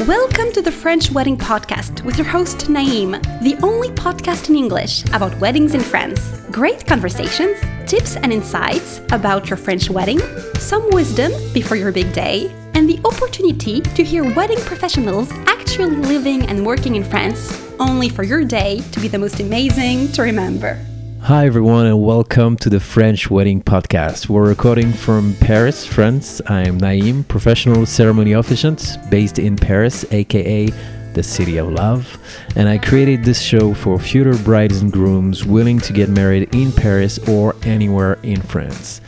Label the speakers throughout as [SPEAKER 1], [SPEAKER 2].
[SPEAKER 1] Welcome to the French Wedding Podcast with your host Naïm, the only podcast in English about weddings in France. Great conversations, tips and insights about your French wedding, some wisdom before your big day, and the opportunity to hear wedding professionals actually living and working in France, only for your day to be the most amazing to remember.
[SPEAKER 2] Hi everyone and welcome to the French Wedding Podcast. We're recording from Paris, France. I'm Naïm, professional ceremony officiant based in Paris, aka the City of Love. And I created this show for future brides and grooms willing to get married in Paris or anywhere in France.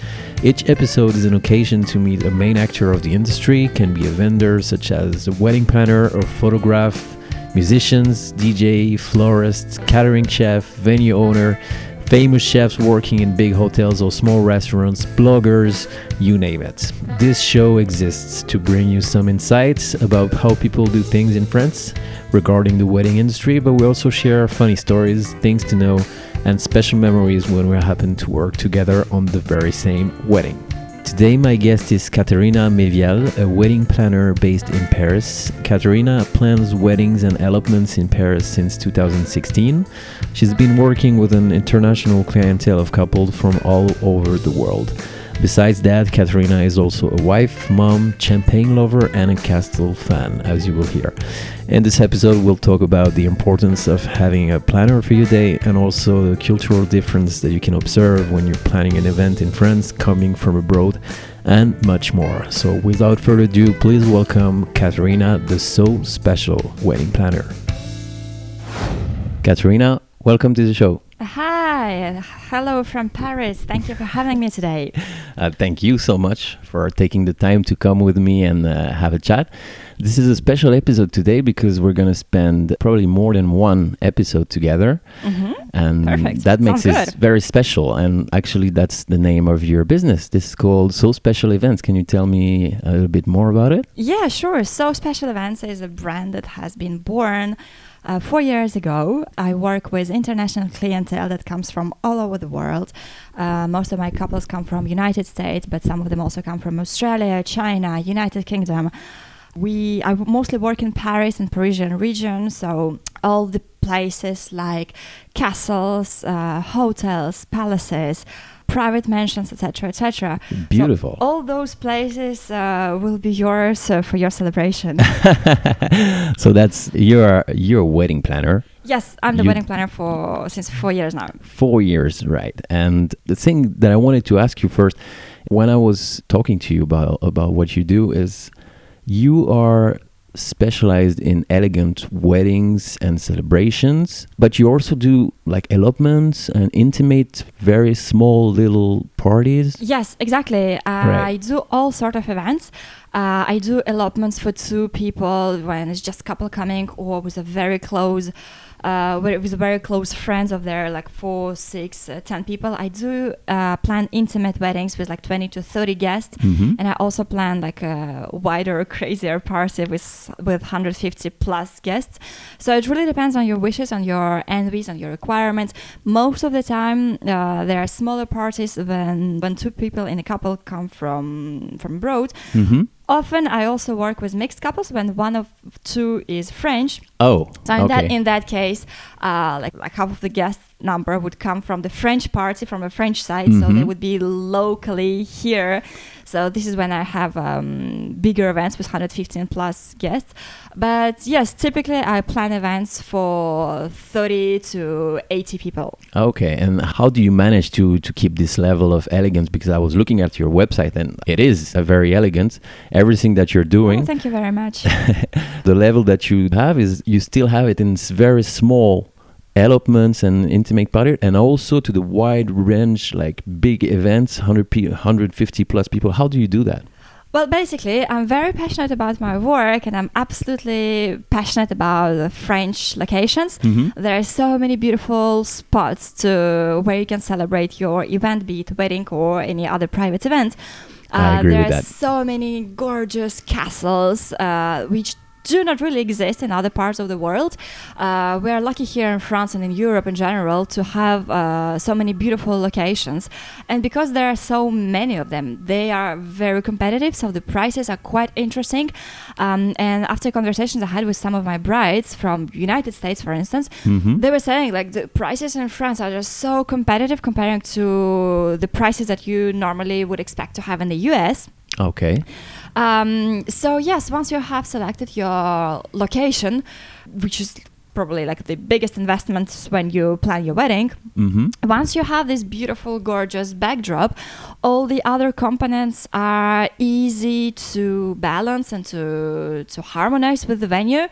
[SPEAKER 2] Each episode is an occasion to meet a main actor of the industry, can be a vendor such as a wedding planner or photograph, musicians, DJ, florist, catering chef, venue owner, famous chefs working in big hotels or small restaurants, bloggers, you name it. This show exists to bring you some insights about how people do things in France regarding the wedding industry, but we also share funny stories, things to know, and special memories when we happen to work together on the very same wedding. Today my guest is Katerina Meyvial, a wedding planner based in Paris. Katerina plans weddings and elopements in Paris since 2016. She's been working with an international clientele of couples from all over the world. Besides that, Katerina is also a wife, mom, champagne lover, and a castle fan, as you will hear. In this episode, we'll talk about the importance of having a planner for your day and also the cultural difference that you can observe when you're planning an event in France, coming from abroad, and much more. So without further ado, please welcome Katerina, the so special wedding planner. Katerina, welcome to the show.
[SPEAKER 3] Hi, hello from Paris. Thank you for having me today.
[SPEAKER 2] Thank you so much for taking the time to come with me and have a chat. This is a special episode today because we're going to spend probably more than one episode together. Mm-hmm. And
[SPEAKER 3] perfect.
[SPEAKER 2] That makes
[SPEAKER 3] Sounds
[SPEAKER 2] it
[SPEAKER 3] good.
[SPEAKER 2] very special. And actually, that's the name of your business. This is called So Special Events. Can you tell me a little bit more about it?
[SPEAKER 3] Yeah, sure. So Special Events is a brand that has been born 4 years ago. I work with international clientele that comes from all over the world. Most of my couples come from United States, but some of them also come from Australia, China, United Kingdom. I mostly work in Paris and Parisian region, so all the places like castles, hotels, palaces, private mansions, etc., etc.
[SPEAKER 2] Beautiful.
[SPEAKER 3] So all those places will be yours for your celebration.
[SPEAKER 2] So you're a wedding planner.
[SPEAKER 3] Yes, I'm the wedding planner since 4 years now.
[SPEAKER 2] 4 years, right. And the thing that I wanted to ask you first, when I was talking to you about what you do, is you are specialized in elegant weddings and celebrations, but you also do like elopements and intimate, very small little parties.
[SPEAKER 3] Yes, exactly.
[SPEAKER 2] Right.
[SPEAKER 3] I do all sort of events. I do elopements for two people when it's just a couple coming, or with a very close with very close friends of their, like 4, 6, 10 people. I do plan intimate weddings with like 20 to 30 guests,
[SPEAKER 2] Mm-hmm.
[SPEAKER 3] and I also plan like a wider, crazier party with 150 plus guests. So it really depends on your wishes, on your envies, on your requirements. Most of the time, there are smaller parties when two people in a couple come from abroad.
[SPEAKER 2] Mm-hmm.
[SPEAKER 3] Often I also work with mixed couples when one of two is French.
[SPEAKER 2] Oh,
[SPEAKER 3] So
[SPEAKER 2] okay.
[SPEAKER 3] in that case, like half of the guest number would come from the French party, from a French side, so they would be locally here. So this is when I have bigger events with 115 plus guests. But yes, typically I plan events for 30 to 80 people.
[SPEAKER 2] Okay, and how do you manage to keep this level of elegance? Because I was looking at your website and it is very elegant. Everything that you're doing,
[SPEAKER 3] Oh, thank you very much.
[SPEAKER 2] the level that you have is you still have it in very small elopements and intimate party, and also to the wide range, like big events, 150 plus people. How do you do that?
[SPEAKER 3] Well, basically, I'm very passionate about my work, and I'm absolutely passionate about the French locations.
[SPEAKER 2] Mm-hmm.
[SPEAKER 3] There are so many beautiful spots where you can celebrate your event, be it wedding or any other private event.
[SPEAKER 2] I agree
[SPEAKER 3] there
[SPEAKER 2] with
[SPEAKER 3] are
[SPEAKER 2] that.
[SPEAKER 3] so many gorgeous castles, which do not really exist in other parts of the world. We are lucky here in France and in Europe in general to have so many beautiful locations. And because there are so many of them, they are very competitive, so the prices are quite interesting. And after conversations I had with some of my brides from United States, for instance, they were saying like the prices in France are just so competitive comparing to the prices that you normally would expect to have in the US.
[SPEAKER 2] Okay.
[SPEAKER 3] So yes, once you have selected your location, which is probably like the biggest investment when you plan your wedding, once you have this beautiful, gorgeous backdrop, all the other components are easy to balance and to harmonize with the venue.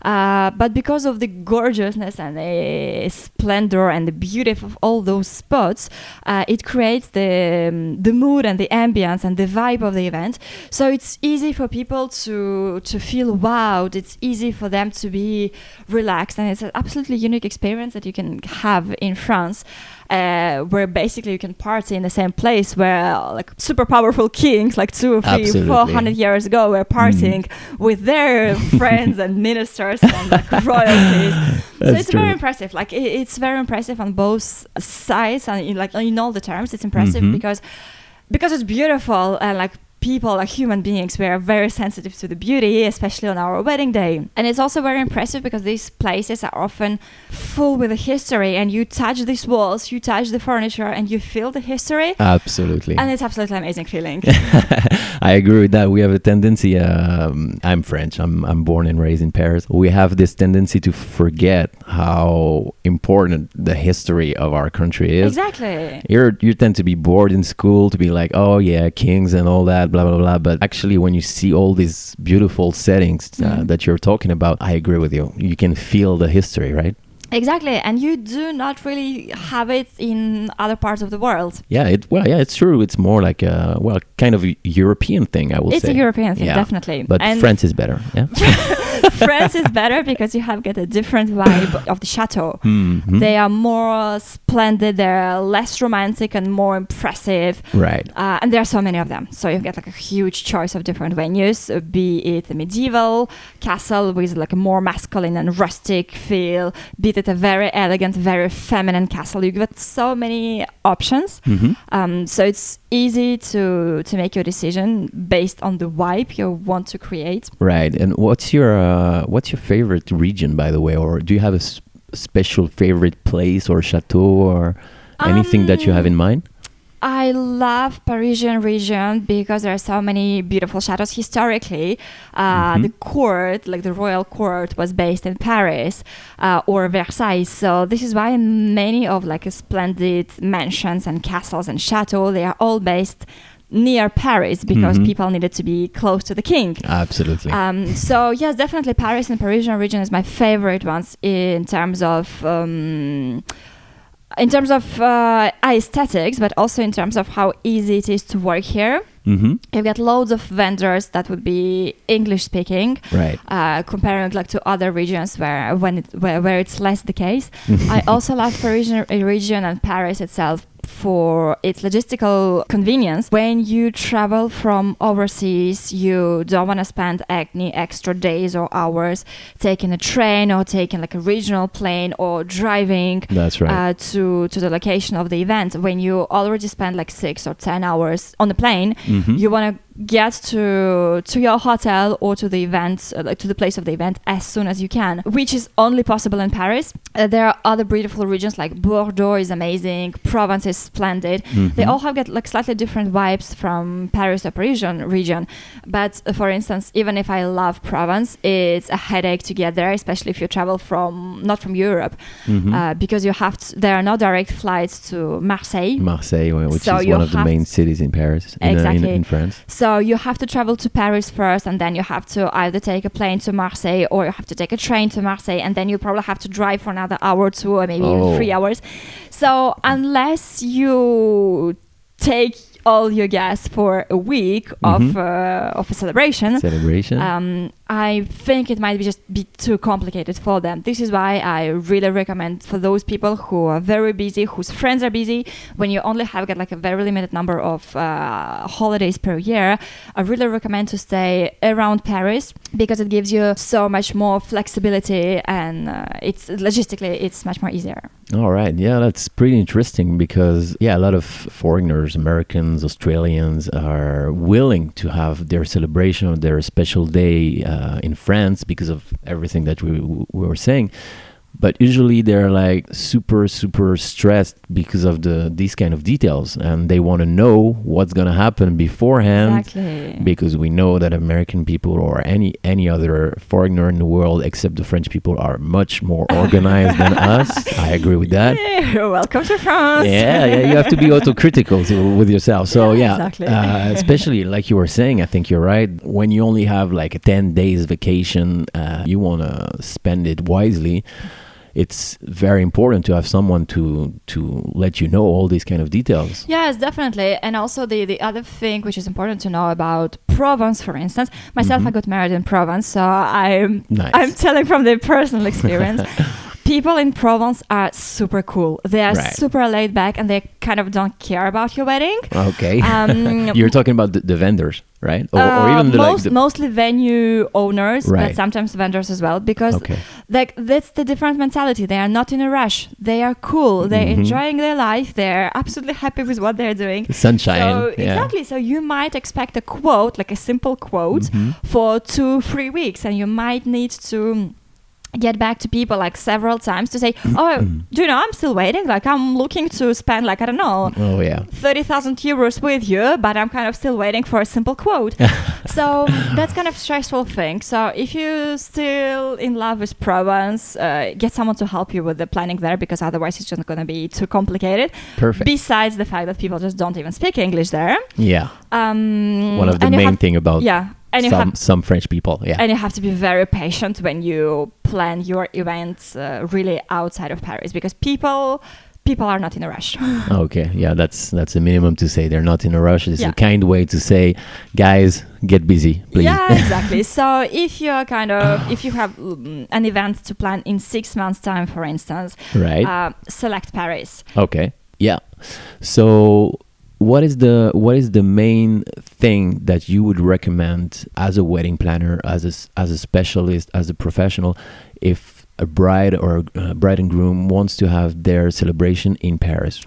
[SPEAKER 3] But because of the gorgeousness and the splendor and the beauty of all those spots, it creates the mood and the ambience and the vibe of the event. So it's easy for people to feel wowed. It's easy for them to be relaxed, and it's an absolutely unique experience that you can have in France. Where basically you can party in the same place where like super powerful kings like 200 or 300 400 years ago were partying with their friends and ministers and like royalties. So it's very impressive. Like it's very impressive on both sides and in all the terms. It's impressive because it's beautiful and like people, like human beings, we are very sensitive to the beauty, especially on our wedding day. And it's also very impressive because these places are often full with a history, and you touch these walls, you touch the furniture, and you feel the history.
[SPEAKER 2] Absolutely.
[SPEAKER 3] And it's absolutely amazing feeling.
[SPEAKER 2] I agree with that. We have a tendency, I'm French, I'm born and raised in Paris. We have this tendency to forget how important the history of our country is.
[SPEAKER 3] Exactly.
[SPEAKER 2] You tend to be bored in school, to be like, oh yeah, kings and all that, blah, blah, blah. But actually, when you see all these beautiful settings that you're talking about, I agree with you. You can feel the history, right?
[SPEAKER 3] Exactly, and you do not really have it in other parts of the world.
[SPEAKER 2] Yeah, it's true. It's more like a kind of a European thing, I will say.
[SPEAKER 3] It's a European thing, definitely.
[SPEAKER 2] But France is better. Yeah.
[SPEAKER 3] France is better because you have got a different vibe of the chateau. They are more splendid. They're less romantic and more impressive.
[SPEAKER 2] Right.
[SPEAKER 3] And there are so many of them. So you get like a huge choice of different venues, be it a medieval castle with like a more masculine and rustic feel, be it a very elegant, very feminine castle. You get so many options. So it's easy to make your decision based on the vibe you want to create.
[SPEAKER 2] Right. And what's your favorite region, by the way? Or do you have a special favorite place or chateau or anything that you have in mind?
[SPEAKER 3] I love Parisian region because there are so many beautiful chateaus. Historically, the court, like the royal court, was based in Paris or Versailles. So this is why many of like splendid mansions and castles and chateaux, they are all based near Paris because people needed to be close to the king.
[SPEAKER 2] Absolutely.
[SPEAKER 3] So yes, definitely Paris and Parisian region is my favorite ones in terms of aesthetics, but also in terms of how easy it is to work here. You've got loads of vendors that would be English speaking,
[SPEAKER 2] right?
[SPEAKER 3] Comparing like to other regions where it's less the case. I also love Parisian region and Paris itself for its logistical convenience. When you travel from overseas, you don't want to spend any extra days or hours taking a train or taking like a regional plane or driving
[SPEAKER 2] That's right.
[SPEAKER 3] To the location of the event. When you already spend like 6 or 10 hours on the plane, you want to get to your hotel or to the event, like to the place of the event as soon as you can, which is only possible in Paris. There are other beautiful regions like Bordeaux is amazing, Provence is splendid. They all have got like slightly different vibes from Paris or Parisian region. But for instance, even if I love Provence, it's a headache to get there, especially if you travel not from Europe, because there are no direct flights to Marseille,
[SPEAKER 2] which is one of the main cities in Paris, in France.
[SPEAKER 3] So you have to travel to Paris first, and then you have to either take a plane to Marseille or you have to take a train to Marseille, and then you probably have to drive for another hour or two or maybe even 3 hours. So unless you take all your guests for a week of a celebration, I think it might just be too complicated for them. This is why I really recommend for those people who are very busy, whose friends are busy, when you only have got like a very limited number of holidays per year, I really recommend to stay around Paris because it gives you so much more flexibility and it's logistically it's much more easier.
[SPEAKER 2] All right. Yeah, that's pretty interesting because, a lot of foreigners, Americans, Australians are willing to have their celebration of their special day in France because of everything that we were saying. But usually they're like super, super stressed because of these kind of details. And they want to know what's going to happen beforehand.
[SPEAKER 3] Exactly.
[SPEAKER 2] Because we know that American people or any other foreigner in the world except the French people are much more organized than us. I agree with that.
[SPEAKER 3] Yeah, welcome to France.
[SPEAKER 2] Yeah, you have to be autocritical with yourself. So
[SPEAKER 3] exactly.
[SPEAKER 2] Especially like you were saying, I think you're right. When you only have like a 10 days vacation, you want to spend it wisely. It's very important to have someone to let you know all these kind of details.
[SPEAKER 3] Yes, definitely. And also the other thing which is important to know about Provence, for instance. Myself, I got married in Provence, so I'm telling from the personal experience. People in Provence are super cool. They are super laid back and they kind of don't care about your wedding.
[SPEAKER 2] Okay. You're talking about the vendors, right? Or even
[SPEAKER 3] mostly venue owners, but sometimes vendors as well, because that's the different mentality. They are not in a rush. They are cool. They're enjoying their life. They're absolutely happy with what they're doing.
[SPEAKER 2] Sunshine.
[SPEAKER 3] So, exactly. So you might expect a quote, like a simple quote for 2-3 weeks, and you might need to get back to people like several times to say, do you know, I'm still waiting, like I'm looking to spend like, I don't know, 30,000 euros with you, but I'm kind of still waiting for a simple quote. So that's kind of stressful thing. So if you're still in love with Provence, get someone to help you with the planning there, because otherwise it's just going to be too complicated.
[SPEAKER 2] Perfect.
[SPEAKER 3] Besides the fact that people just don't even speak English there.
[SPEAKER 2] Yeah. One of the main thing about some French people,
[SPEAKER 3] and you have to be very patient when you plan your events really outside of Paris, because people are not in a rush.
[SPEAKER 2] Okay, that's a minimum to say they're not in a rush. It's a kind way to say, guys, get busy, please.
[SPEAKER 3] Yeah, exactly. So if you're if you have an event to plan in 6 months' time, for instance, select Paris.
[SPEAKER 2] Okay, yeah. So what is the main thing that you would recommend as a wedding planner, as a specialist, as a professional, if a bride or a bride and groom wants to have their celebration in Paris?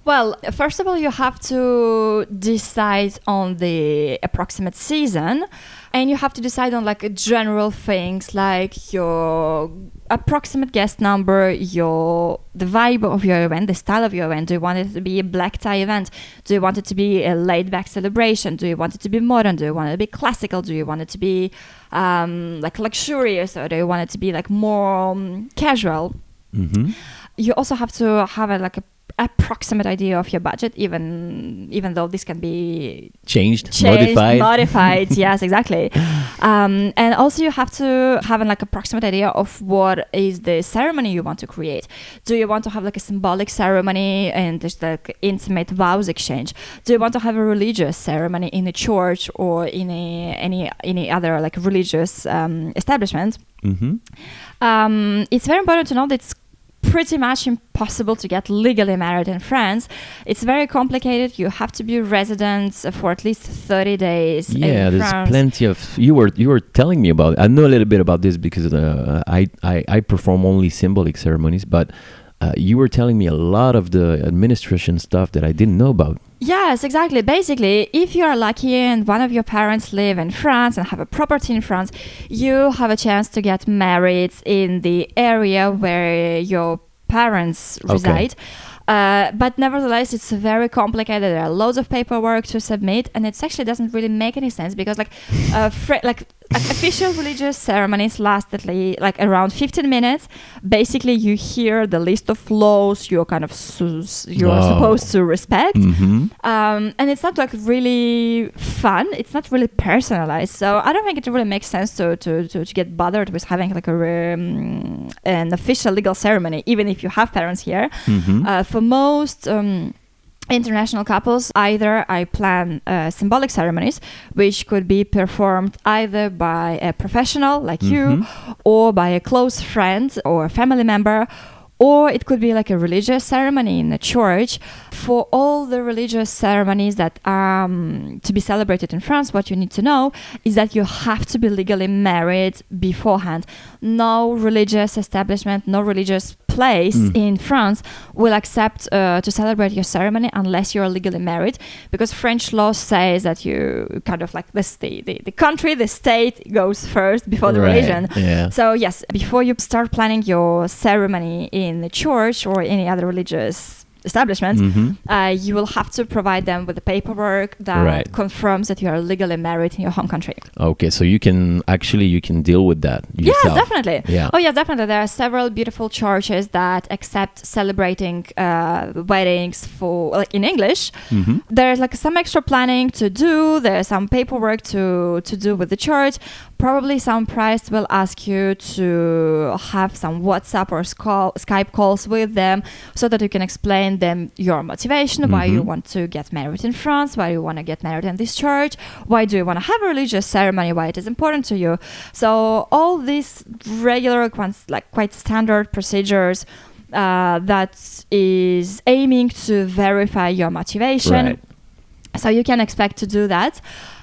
[SPEAKER 3] Well, first of all, you have to decide on the approximate season, and you have to decide on like general things like your approximate guest number, the vibe of your event, the style of your event. Do you want it to be a black tie event? Do you want it to be a laid-back celebration? Do you want it to be modern? Do you want it to be classical? Do you want it to be like luxurious, or do you want it to be like more casual? Mm-hmm. You also have to have a approximate idea of your budget, even though this can be changed modified. Yes, exactly. And also you have to have an approximate idea of what is the ceremony you want to create. Do you want to have a symbolic ceremony and just intimate vows exchange? Do you want to have a religious ceremony in a church or in any other religious establishment? Mm-hmm. It's very important to know that it's pretty much impossible to get legally married in France. It's very complicated. You have to be residents for at least 30 days.
[SPEAKER 2] Yeah, there's France. Plenty of. You were telling me about. I know a little bit about this because I perform only symbolic ceremonies, but you were telling me a lot of the administration stuff that I didn't know about.
[SPEAKER 3] Yes, exactly. Basically, if you are lucky and one of your parents live in France and have a property in France, you have a chance to get married in the area where your parents reside. But nevertheless, it's very complicated. There are loads of paperwork to submit, and it actually doesn't really make any sense because official religious ceremonies last at least around 15 minutes. Basically, you hear the list of laws you're supposed to respect, and it's not really fun. It's not really personalized. So I don't think it really makes sense to get bothered with having an official legal ceremony, even if you have parents here. For most international couples, either I plan symbolic ceremonies, which could be performed either by a professional like you, or by a close friend or a family member, or it could be like a religious ceremony in a church. For all the religious ceremonies that are to be celebrated in France, what you need to know is that you have to be legally married beforehand. No religious establishment, no religious place in France will accept to celebrate your ceremony unless you're legally married, because French law says that you kind of like this, the country, the state goes first before the religion.
[SPEAKER 2] Yeah.
[SPEAKER 3] So yes, before you start planning your ceremony in the church or any other religious establishment, you will have to provide them with the paperwork that confirms that you are legally married in your home country.
[SPEAKER 2] Okay, so you can deal with that yourself.
[SPEAKER 3] Yes, definitely.
[SPEAKER 2] Yeah.
[SPEAKER 3] Oh, yeah, definitely. There are several beautiful churches that accept celebrating weddings for like in English. There's like some extra planning to do. There's some paperwork to do with the church. Probably some priest will ask you to have some WhatsApp or Skype calls with them so that you can explain them your motivation, why you want to get married in France, why you want to get married in this church, why do you want to have a religious ceremony, why it is important to you. So all these regular, like quite standard procedures that is aiming to verify your motivation.
[SPEAKER 2] Right.
[SPEAKER 3] So you can expect to do that.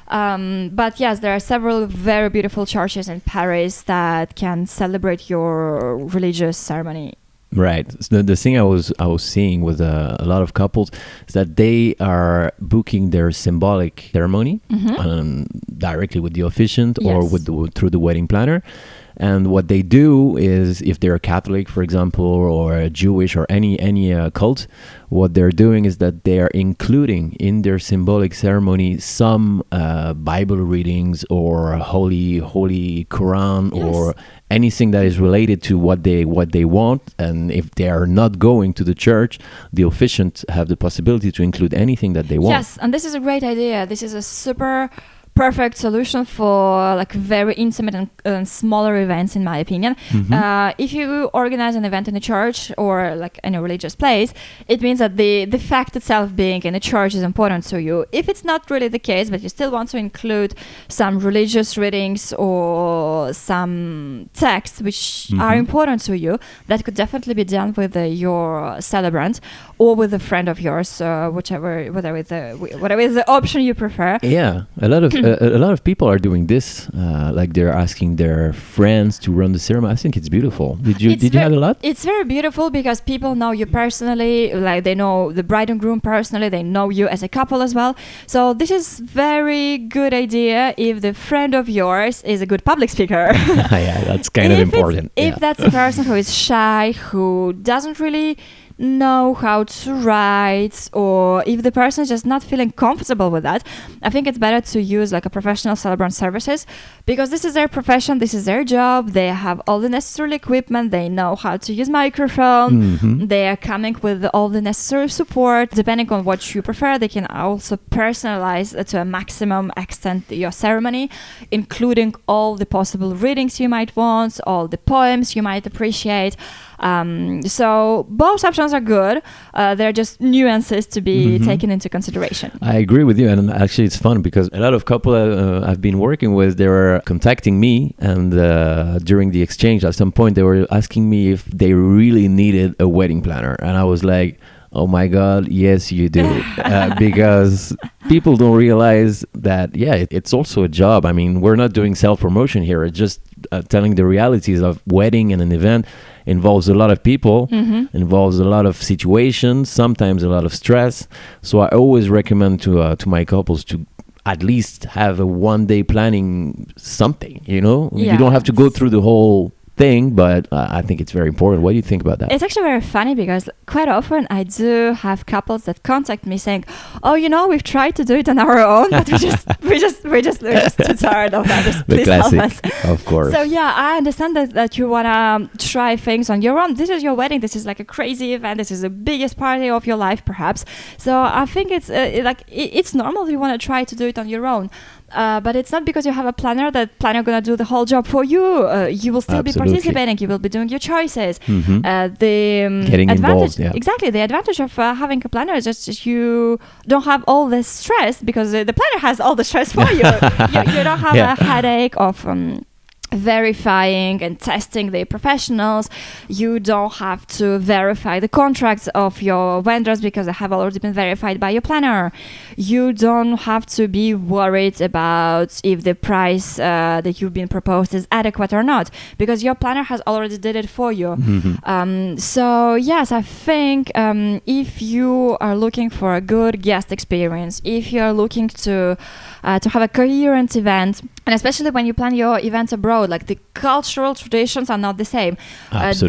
[SPEAKER 3] But yes, there are several very beautiful churches in Paris that can celebrate your religious ceremony.
[SPEAKER 2] Right. So the thing I was seeing with a lot of couples is that they are booking their symbolic ceremony directly with the officiant or through the wedding planner. And what they do is, if they're Catholic, for example, or Jewish or any cult, what they're doing is that they are including in their symbolic ceremony some Bible readings or holy Quran or anything that is related to what they want. And if they are not going to the church, the officiant have the possibility to include anything that they want.
[SPEAKER 3] Yes, and this is a great idea. This is a super perfect solution for like very intimate and smaller events, in my opinion. If you organize an event in a church or like in a religious place, it means that the fact itself being in a church is important to you. If it's not really the case, but you still want to include some religious readings or some texts which are important to you, that could definitely be done with your celebrant or with a friend of yours, whatever is the option you prefer.
[SPEAKER 2] Yeah, a lot of people are doing this. Like they're asking their friends to run the ceremony. I think it's beautiful. Did you have a lot?
[SPEAKER 3] It's very beautiful because people know you personally. Like they know the bride and groom personally. They know you as a couple as well. So this is very good idea if the friend of yours is a good public speaker.
[SPEAKER 2] Yeah, that's kind of important.
[SPEAKER 3] If that's a person who is shy, who doesn't really know how to write, or if the person is just not feeling comfortable with that, I think it's better to use like a professional celebrant services, because this is their profession, this is their job, they have all the necessary equipment, they know how to use microphone, they are coming with all the necessary support. Depending on what you prefer, they can also personalize to a maximum extent your ceremony, including all the possible readings you might want, all the poems you might appreciate. So both options are good. They're just nuances to be taken into consideration.
[SPEAKER 2] I agree with you, and actually it's fun because a lot of couple I've been working with, they were contacting me, and during the exchange at some point they were asking me if they really needed a wedding planner, and I was like, oh my God, yes you do. Because people don't realize that, it's also a job. I mean, we're not doing self-promotion here. It's just telling the realities of wedding and an event. Involves a lot of people, involves a lot of situations, sometimes a lot of stress. So I always recommend to my couples to at least have a one-day planning something, you know? You don't have to go through the whole thing, but I think it's very important. What do you think about that?
[SPEAKER 3] It's actually very funny because quite often I do have couples that contact me saying, "Oh, we've tried to do it on our own, but we're just too tired of that. Just please help us."
[SPEAKER 2] Of course.
[SPEAKER 3] So I understand that you wanna try things on your own. This is your wedding. This is like a crazy event. This is the biggest party of your life, perhaps. So I think it's it's normal. You wanna try to do it on your own. But it's not because you have a planner that planner gonna do the whole job for you. You will still be participating. You will be doing your choices.
[SPEAKER 2] Getting
[SPEAKER 3] advantage,
[SPEAKER 2] involved. Yeah.
[SPEAKER 3] Exactly. The advantage of having a planner is just you don't have all this stress because the planner has all the stress for you. You don't have a headache of verifying and testing the professionals. You don't have to verify the contracts of your vendors because they have already been verified by your planner. You don't have to be worried about if the price that you've been proposed is adequate or not because your planner has already did it for you. So yes, I think if you are looking for a good guest experience, if you're looking to have a coherent event, and especially when you plan your events abroad, like the cultural traditions are not the same.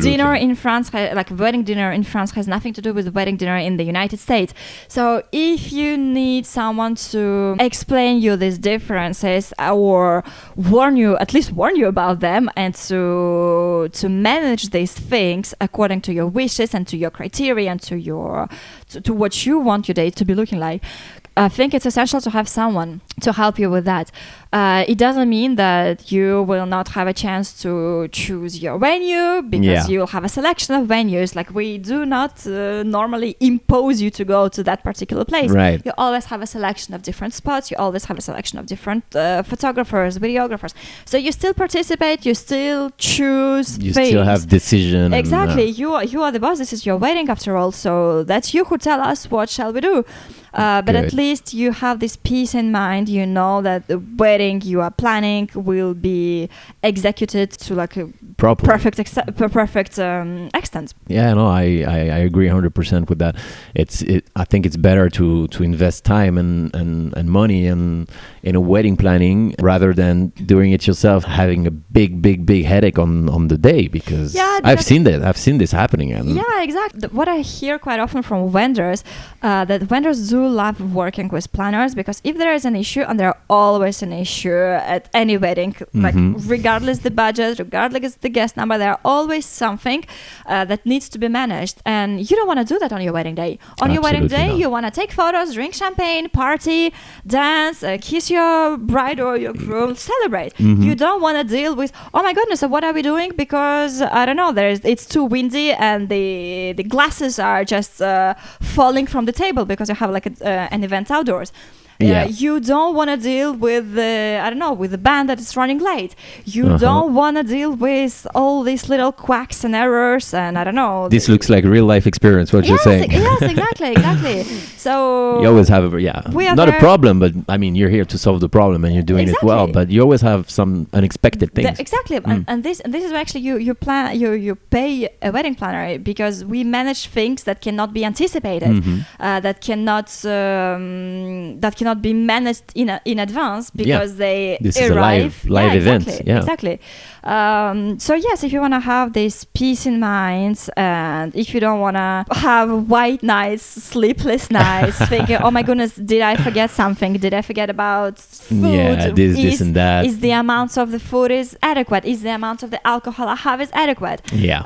[SPEAKER 3] Dinner in France, like wedding dinner in France, has nothing to do with the wedding dinner in the United States. So if you need someone to explain you these differences or at least warn you about them, and to manage these things according to your wishes and to your criteria and to what you want your day to be looking like, I think it's essential to have someone to help you with that. It doesn't mean that you will not have a chance to choose your venue because you'll have a selection of venues. Like we do not normally impose you to go to that particular place.
[SPEAKER 2] Right.
[SPEAKER 3] You always have a selection of different spots. You always have a selection of different photographers, videographers. So you still participate. You still choose.
[SPEAKER 2] You
[SPEAKER 3] things.
[SPEAKER 2] still have decision.
[SPEAKER 3] Exactly. You are the boss. This is your wedding after all. So that's you who tell us what shall we do. But at least you have this peace in mind. You know that the wedding you are planning will be executed to like a perfect extent.
[SPEAKER 2] Yeah, no, I agree 100% with that. I think it's better to invest time and money in a wedding planning rather than doing it yourself, having a big headache on the day, because I've seen this happening.
[SPEAKER 3] Yeah, exactly. What I hear quite often from vendors, that vendors do love working with planners because if there is an issue, and there are always an issue at any wedding, like regardless the budget, regardless the guest number, there are always something that needs to be managed, and you don't want to do that on your wedding day. On your wedding day, you want to take photos, drink champagne, party, dance, kiss your bride or your groom, celebrate. You don't want to deal with, oh my goodness, so what are we doing? Because I don't know, it's too windy and the glasses are just falling from the table because you have like an event outdoors. You don't want to deal with the band that is running late. You don't want to deal with all these little quacks and errors, and I don't know.
[SPEAKER 2] This looks like real life experience, what you're saying.
[SPEAKER 3] Yes, exactly. So
[SPEAKER 2] you always have not a problem, but I mean, you're here to solve the problem and you're doing it well, but you always have some unexpected things.
[SPEAKER 3] Exactly. And this is actually you pay a wedding planner because we manage things that cannot be anticipated, that cannot be managed in advance because this arrive.
[SPEAKER 2] Is a live event.
[SPEAKER 3] Exactly. So yes, if you want to have this peace in mind, and if you don't want to have white nights, sleepless nights, thinking, oh my goodness, did I forget something? Did I forget about food?
[SPEAKER 2] Yeah, this and that.
[SPEAKER 3] Is the amount of the food is adequate? Is the amount of the alcohol I have is adequate?
[SPEAKER 2] Yeah.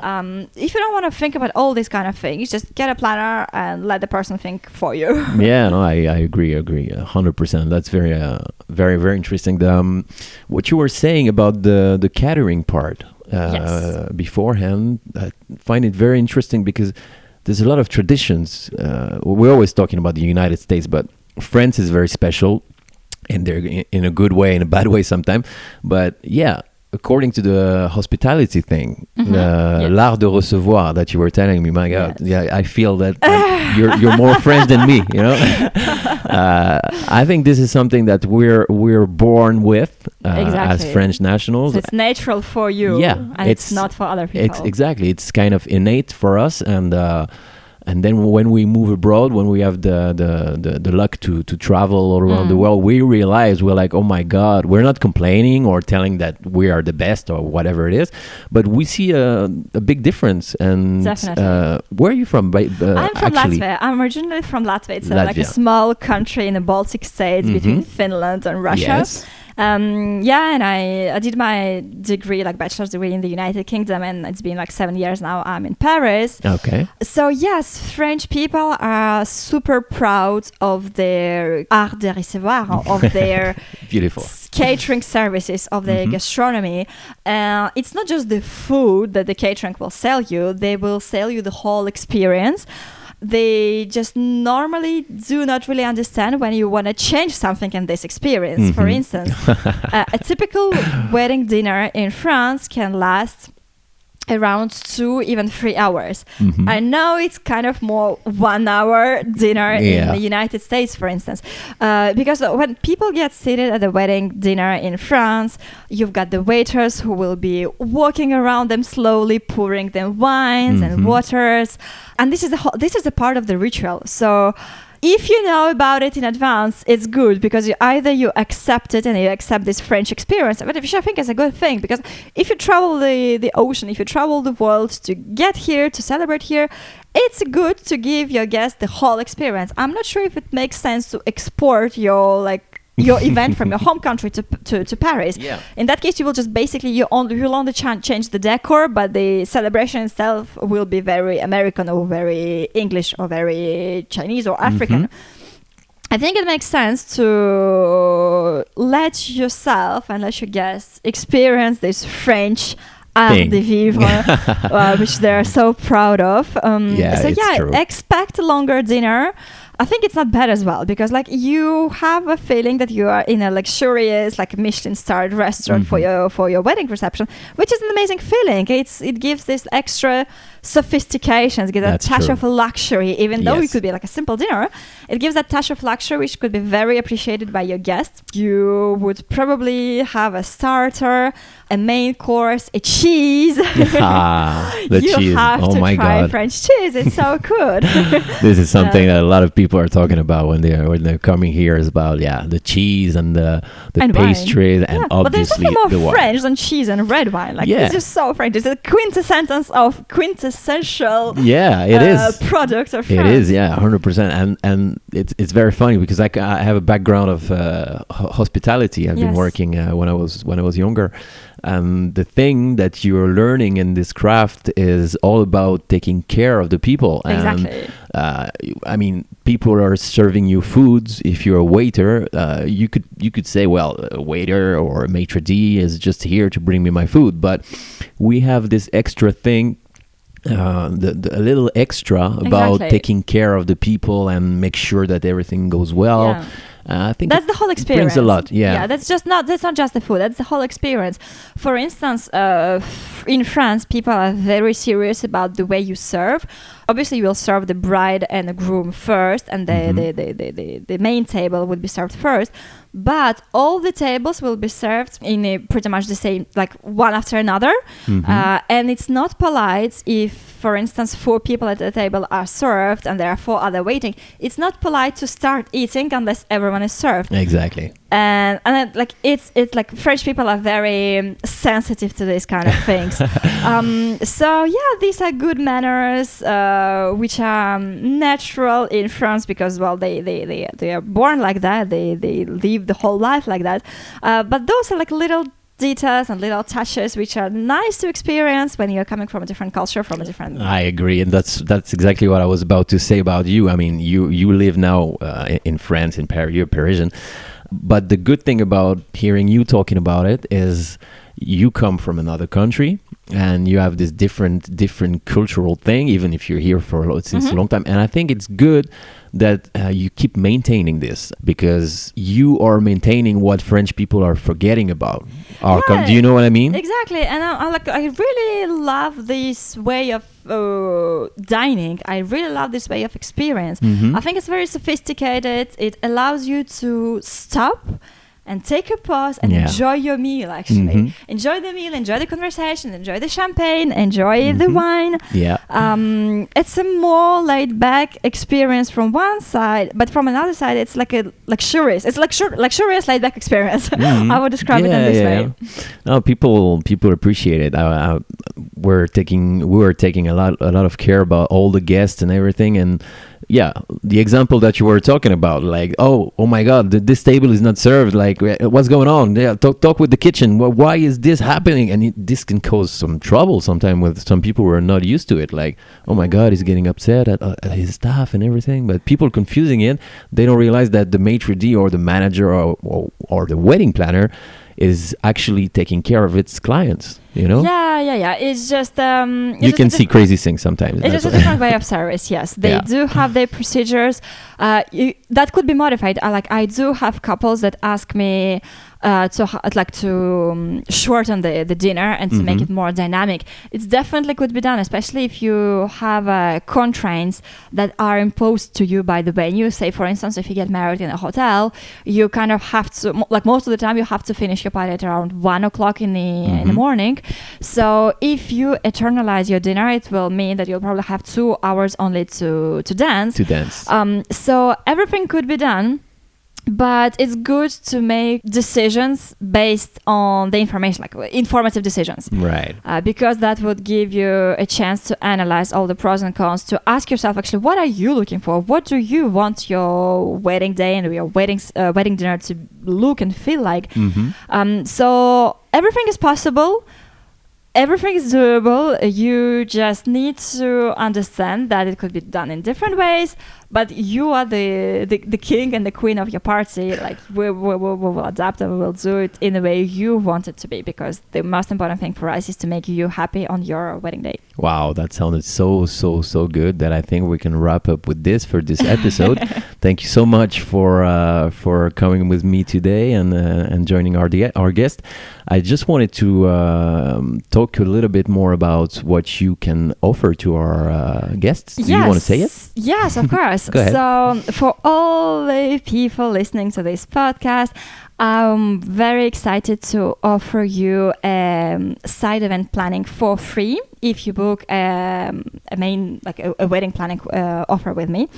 [SPEAKER 3] If you don't want to think about all these kind of things, just get a planner and let the person think for you.
[SPEAKER 2] Yeah, no, I agree 100%. That's very very interesting. What you were saying about the catering part beforehand, I find it very interesting because there's a lot of traditions. We're always talking about the United States, but France is very special, and they're in a good way, in a bad way sometimes. But yeah, according to the hospitality thing, l'art de recevoir that you were telling me, my God, I feel that you're more French than me, you know. I think this is something that we're born with as French nationals.
[SPEAKER 3] So it's natural for you, and it's not for other people.
[SPEAKER 2] It's kind of innate for us, and then when we move abroad, when we have the luck to travel all around the world, we realize we're like, oh my God, we're not complaining or telling that we are the best or whatever it is, but we see a big difference. And
[SPEAKER 3] definitely.
[SPEAKER 2] Where are you from?
[SPEAKER 3] I'm from Latvia. I'm originally from Latvia. It's like a small country in the Baltic states between Finland and Russia.
[SPEAKER 2] Yes.
[SPEAKER 3] And I did my degree, like bachelor's degree in the United Kingdom, and it's been like 7 years now I'm in Paris.
[SPEAKER 2] Okay.
[SPEAKER 3] So yes, French people are super proud of their art de recevoir, of their
[SPEAKER 2] Beautiful
[SPEAKER 3] catering services, of their gastronomy. It's not just the food that the catering will sell you, they will sell you the whole experience. They just normally do not really understand when you want to change something in this experience. For instance, a typical wedding dinner in France can last around 2, even 3 hours. I know it's kind of more 1 hour dinner in the United States, for instance, because when people get seated at a wedding dinner in France, you've got the waiters who will be walking around them slowly, pouring them wines and waters, and this is a part of the ritual. So if you know about it in advance, it's good, because either you accept it and you accept this French experience, which I think is a good thing, because if you travel the ocean, if you travel the world to get here, to celebrate here, it's good to give your guests the whole experience. I'm not sure if it makes sense to export your event from your home country to Paris.
[SPEAKER 2] Yeah.
[SPEAKER 3] In that case, you will just basically you'll only change the decor, but the celebration itself will be very American or very English or very Chinese or African. I think it makes sense to let yourself and let your guests experience this French art de vivre, which they're so proud of.
[SPEAKER 2] True.
[SPEAKER 3] Expect a longer dinner. I think it's not bad as well, because like you have a feeling that you are in a luxurious, like Michelin-starred restaurant for your wedding reception, which is an amazing feeling. It gives this extra sophistication, it gives a touch of luxury, even though it could be like a simple dinner. It gives that touch of luxury, which could be very appreciated by your guests. You would probably have a starter, a main course, a cheese.
[SPEAKER 2] The
[SPEAKER 3] you
[SPEAKER 2] cheese.
[SPEAKER 3] have
[SPEAKER 2] Oh
[SPEAKER 3] to
[SPEAKER 2] my
[SPEAKER 3] try
[SPEAKER 2] God.
[SPEAKER 3] French cheese. It's so good.
[SPEAKER 2] This is something that a lot of people are talking about when they're coming here, is about the cheese and the pastries and obviously
[SPEAKER 3] but there's nothing more
[SPEAKER 2] the wine.
[SPEAKER 3] French than cheese and red wine. Like it's just so French. It's a quintessential
[SPEAKER 2] it is
[SPEAKER 3] product of France.
[SPEAKER 2] It is 100%, and it's very funny because I have a background of hospitality. I've been working when I was younger. The thing that you're learning in this craft is all about taking care of the people.
[SPEAKER 3] Exactly.
[SPEAKER 2] And people are serving you foods. If you're a waiter, you could say, well, a waiter or a maitre d' is just here to bring me my food. But we have this extra thing, a little extra about taking care of the people and make sure that everything goes well.
[SPEAKER 3] Yeah.
[SPEAKER 2] I think
[SPEAKER 3] that's the whole experience.
[SPEAKER 2] Brings a lot,
[SPEAKER 3] That's not just the food. That's the whole experience. For instance, in France, people are very serious about the way you serve. Obviously, you will serve the bride and the groom first, and the main table will be served first. But all the tables will be served in pretty much the same, like one after another. And it's not polite if, for instance, 4 people at the table are served and there are 4 other waiting. It's not polite to start eating unless everyone is served.
[SPEAKER 2] Exactly.
[SPEAKER 3] And it's like French people are very sensitive to these kind of things. These are good manners, which are natural in France because they are born like that. They live the whole life like that. But those are like little details and little touches which are nice to experience when you're coming from a different culture, from a different...
[SPEAKER 2] I agree, and that's exactly what I was about to say about you. I mean, you live now in France, in Paris. You're Parisian. But the good thing about hearing you talking about it is you come from another country and you have this different cultural thing, even if you're here since a long time. And I think it's good that you keep maintaining this, because you are maintaining what French people are forgetting about. Do you know what I mean?
[SPEAKER 3] Exactly. And I really love this way of dining. I really love this way of experience. I think it's very sophisticated. It allows you to stop and take a pause and enjoy your meal, actually. Enjoy the meal, enjoy the conversation, enjoy the champagne, enjoy the wine. It's a more laid-back experience from one side, but from another side, it's like a luxurious. It's luxurious laid-back experience. I would describe it in this way.
[SPEAKER 2] No, people appreciate it. We were taking a lot of care about all the guests and everything, and yeah, the example that you were talking about, like, oh my God, this table is not served. Like, what's going on? Yeah, talk with the kitchen. Why is this happening? And this can cause some trouble sometimes with some people who are not used to it. Like, oh my God, he's getting upset at his staff and everything. But people confusing it, they don't realize that the maitre d' or the manager or the wedding planner is actually taking care of its clients, you know?
[SPEAKER 3] Yeah. It's just
[SPEAKER 2] you can see crazy things sometimes.
[SPEAKER 3] It's just a different way of service. Yes, they do have their procedures. That could be modified. I do have couples that ask me to shorten the dinner and to make it more dynamic. It definitely could be done, especially if you have constraints that are imposed to you by the venue. Say, for instance, if you get married in a hotel, you kind of have to, like most of the time, you have to finish your party at around 1 o'clock in the morning. So if you eternalize your dinner, it will mean that you'll probably have 2 hours only to dance. So everything could be done. But it's good to make decisions based on the information, like informative decisions.
[SPEAKER 2] Right.
[SPEAKER 3] Because that would give you a chance to analyze all the pros and cons, to ask yourself, actually, what are you looking for? What do you want your wedding day and your wedding dinner to look and feel like? So everything is possible. Everything is doable. You just need to understand that it could be done in different ways, but you are the king and the queen of your party. Like, we will adapt and we will do it in the way you want it to be, because the most important thing for us is to make you happy on your wedding day.
[SPEAKER 2] Wow, that sounded so good that I think we can wrap up with this for this episode. Thank you so much for coming with me today and joining our guest. I just wanted to talk a little bit more about what you can offer to our guests. Do you want to say it?
[SPEAKER 3] Yes, of course.
[SPEAKER 2] Go ahead.
[SPEAKER 3] So for all the people listening to this podcast, I'm very excited to offer you side event planning for free if you book a wedding planning offer with me.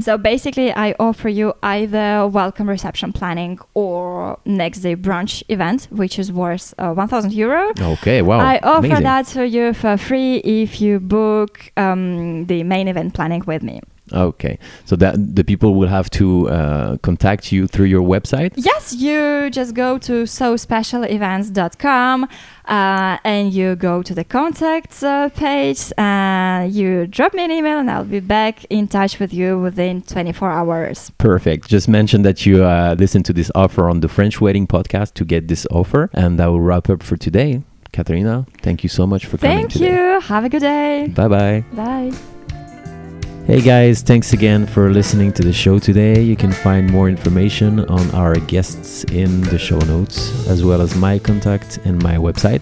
[SPEAKER 3] So basically, I offer you either welcome reception planning or next day brunch event, which is worth 1,000 euro.
[SPEAKER 2] Okay, wow.
[SPEAKER 3] I offer
[SPEAKER 2] Amazing.
[SPEAKER 3] that to you for free if you book the main event planning with me.
[SPEAKER 2] Okay, so that the people will have to contact you through your website?
[SPEAKER 3] Yes, you just go to sospecialevents.com and you go to the contact page and you drop me an email and I'll be back in touch with you within 24 hours.
[SPEAKER 2] Perfect. Just mention that you listen to this offer on the French Wedding Podcast to get this offer, and that will wrap up for today. Katerina, thank you so much for coming today.
[SPEAKER 3] Thank you. Have a good day.
[SPEAKER 2] Bye-bye.
[SPEAKER 3] Bye.
[SPEAKER 2] Hey guys, thanks again for listening to the show today. You can find more information on our guests in the show notes, as well as my contact and my website.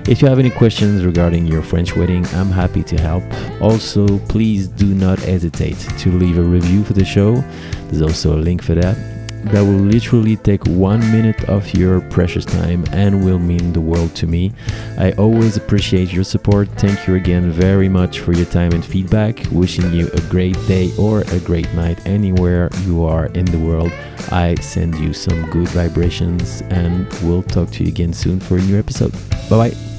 [SPEAKER 2] If you have any questions regarding your French wedding, I'm happy to help. Also, please do not hesitate to leave a review for the show. There's also a link for that. That will literally take 1 minute of your precious time and will mean the world to me. I always appreciate your support. Thank you again very much for your time and feedback. Wishing you a great day or a great night anywhere you are in the world. I send you some good vibrations and we'll talk to you again soon for a new episode. Bye bye.